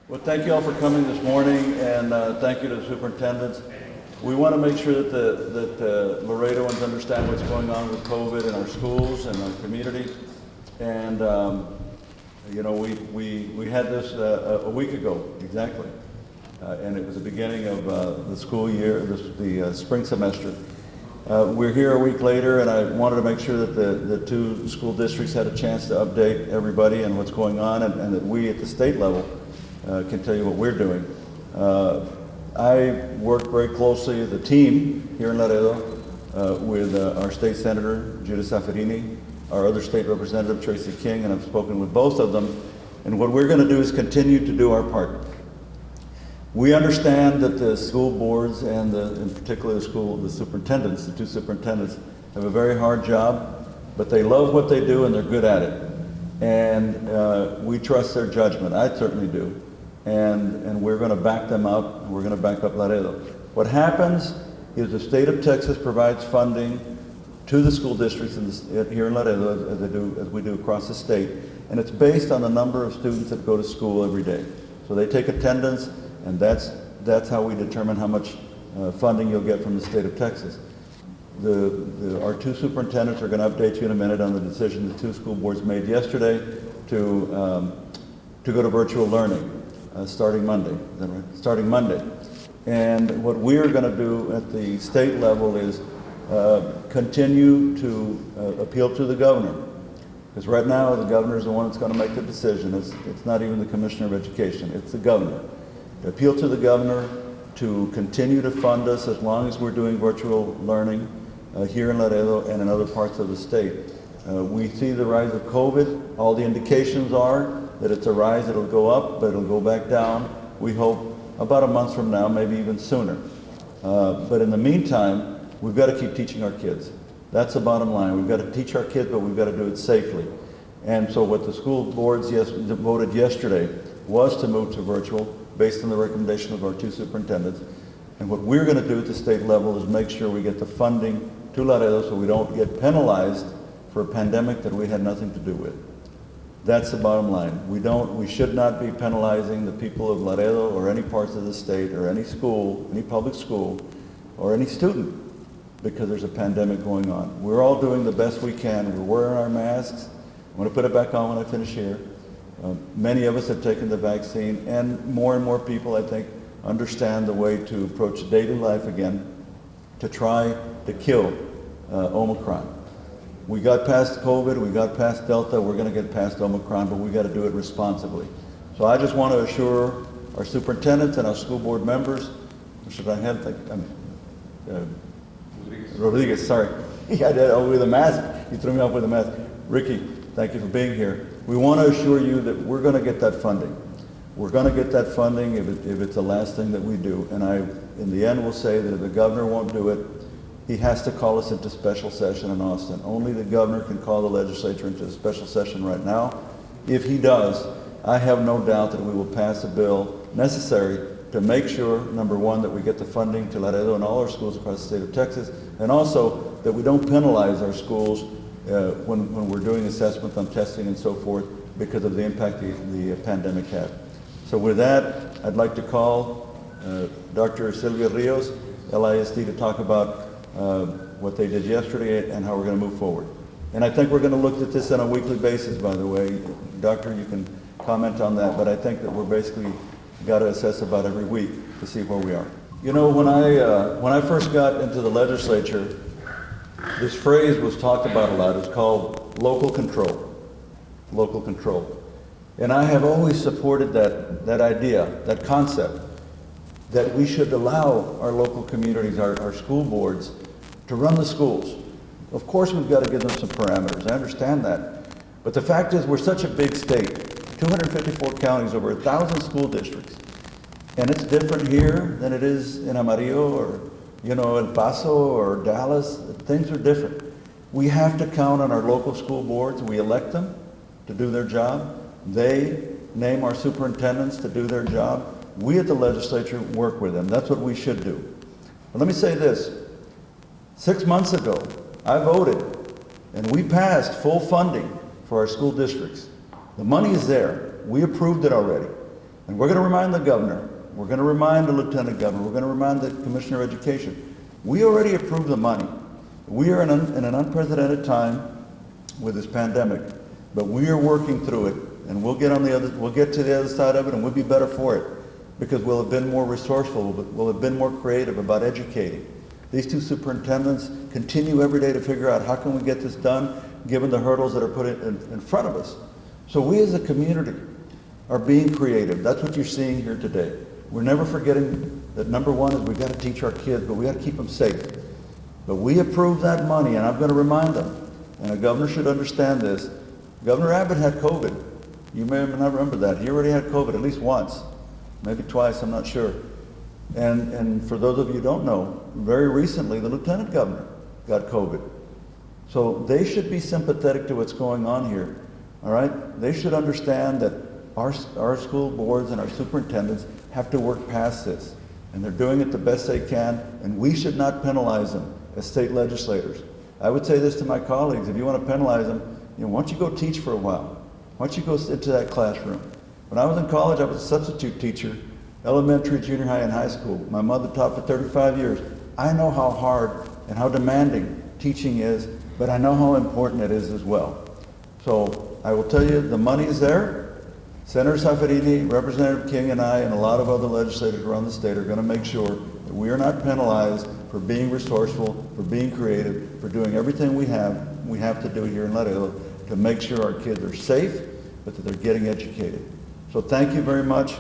Well, thank you all for coming this morning, and thank you to the superintendents. We want to make sure that Laredoans understand what's going on with COVID in our schools and our community. And you know, we had this a week ago exactly, and it was the beginning of the school year, the spring semester. We're here a week later, and I wanted to make sure that the two school districts had a chance to update everybody on what's going on, and that we at the state level can tell you what we're doing. I work very closely as a team here in Laredo with our state senator, Judith Saffirini, our other state representative, Tracy King, and I've spoken with both of them. And what we're going to do is continue to do our part. We understand that the school boards and in particular the superintendents, the two superintendents, have a very hard job, but they love what they do and they're good at it. And we trust their judgment. I certainly do. And we're going to back them up, and we're going to back up Laredo. What happens is the state of Texas provides funding to the school districts here in Laredo, as we do across the state, and it's based on the number of students that go to school every day. So they take attendance, and that's how we determine how much funding you'll get from the state of Texas. Our two superintendents are going to update you in a minute on the decision the two school boards made yesterday to go to virtual learning. Starting Monday, is that right? Starting Monday. And what we're going to do at the state level is continue to appeal to the governor. Because right now the governor is the one that's going to make the decision. It's not even the Commissioner of Education, it's the governor. To appeal to the governor to continue to fund us as long as we're doing virtual learning here in Laredo and in other parts of the state. We see the rise of COVID. All the indications are that it's a rise, it'll go up, but it'll go back down. We hope about a month from now, maybe even sooner. But in the meantime, we've got to keep teaching our kids. That's the bottom line. We've got to teach our kids, but we've got to do it safely. And so what the school boards voted yesterday was to move to virtual based on the recommendation of our two superintendents. And what we're going to do at the state level is make sure we get the funding to Laredo so we don't get penalized for a pandemic that we had nothing to do with. That's the bottom line. We should not be penalizing the people of Laredo or any parts of the state or any school, any public school, or any student because there's a pandemic going on. We're all doing the best we can. We're wearing our masks. I'm going to put it back on when I finish here. Many of us have taken the vaccine, and more people, I think, understand the way to approach daily life again to try to kill Omicron. We got past COVID, we got past Delta, we're going to get past Omicron, but we got to do it responsibly. So I just want to assure our superintendents and our school board members, or should I have Rodriguez, sorry. Yeah, with the mask, he threw me off with the mask. Ricky, thank you for being here. We want to assure you that we're going to get that funding. We're going to get that funding if it's the last thing that we do. And in the end, will say that if the governor won't do it, he has to call us into special session in Austin. Only the governor can call the legislature into a special session right now. If he does, I have no doubt that we will pass a bill necessary to make sure, number one, that we get the funding to Laredo and all our schools across the state of Texas, and also that we don't penalize our schools when we're doing assessment on testing and so forth because of the impact the pandemic had. So with that, I'd like to call Dr. Silvia Rios, LISD, to talk about what they did yesterday and how we're going to move forward. And I think we're going to look at this on a weekly basis, by the way. Doctor, you can comment on that, but I think that we're basically got to assess about every week to see where we are. You know, when I first got into the legislature, this phrase was talked about a lot. It's called local control. Local control. And I have always supported that idea, that concept, that we should allow our local communities, our school boards, to run the schools. Of course, we've got to give them some parameters. I understand that. But the fact is, we're such a big state, 254 counties, over 1,000 school districts. And it's different here than it is in Amarillo or, El Paso or Dallas. Things are different. We have to count on our local school boards. We elect them to do their job. They name our superintendents to do their job. We at the legislature work with them. That's what we should do. But let me say this. 6 months ago, I voted, and we passed full funding for our school districts. The money is there. We approved it already. And we're going to remind the governor, we're going to remind the lieutenant governor, we're going to remind the commissioner of education. We already approved the money. We are in an unprecedented time with this pandemic, but we are working through it, and we'll get to the other side of it, and we'll be better for it, because we'll have been more resourceful, we'll have been more creative about educating. These two superintendents continue every day to figure out how can we get this done, given the hurdles that are put in front of us. So we as a community are being creative. That's what you're seeing here today. We're never forgetting that number one is we've got to teach our kids, but we got to keep them safe. But we approved that money, and I'm going to remind them, and the governor should understand this. Governor Abbott had COVID. You may not remember that. He already had COVID at least once, maybe twice, I'm not sure. And for those of you who don't know, very recently the lieutenant governor got COVID. So they should be sympathetic to what's going on here, all right? They should understand that our school boards and our superintendents have to work past this, and they're doing it the best they can, and we should not penalize them as state legislators. I would say this to my colleagues: if you want to penalize them, why don't you go teach for a while? Why don't you go into that classroom? When I was in college, I was a substitute teacher, elementary, junior high, and high school. My mother taught for 35 years. I know how hard and how demanding teaching is, but I know how important it is as well. So I will tell you, the money is there. Senator Safarini, Representative King, and I, and a lot of other legislators around the state are going to make sure that we are not penalized for being resourceful, for being creative, for doing everything we have to do here in Laredo to make sure our kids are safe, but that they're getting educated. So thank you very much.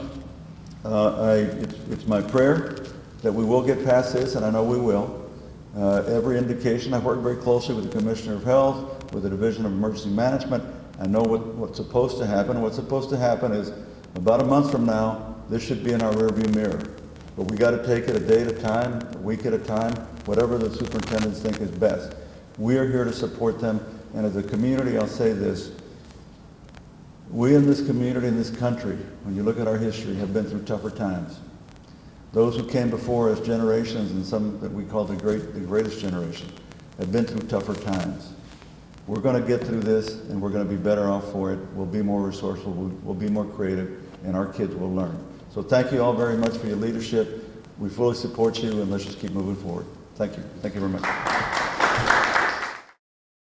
It's my prayer that we will get past this, and I know we will. Every indication, I've worked very closely with the Commissioner of Health, with the Division of Emergency Management. I know what's supposed to happen. What's supposed to happen is about a month from now, this should be in our rearview mirror. But we got to take it a day at a time, a week at a time, whatever the superintendents think is best. We are here to support them, and as a community, I'll say this: we in this community, in this country, when you look at our history, have been through tougher times. Those who came before us, generations, and some that we call the greatest generation, have been through tougher times. We're going to get through this, and we're going to be better off for it. We'll be more resourceful, we'll be more creative, and our kids will learn. So thank you all very much for your leadership. We fully support you, and let's just keep moving forward. Thank you. Thank you very much.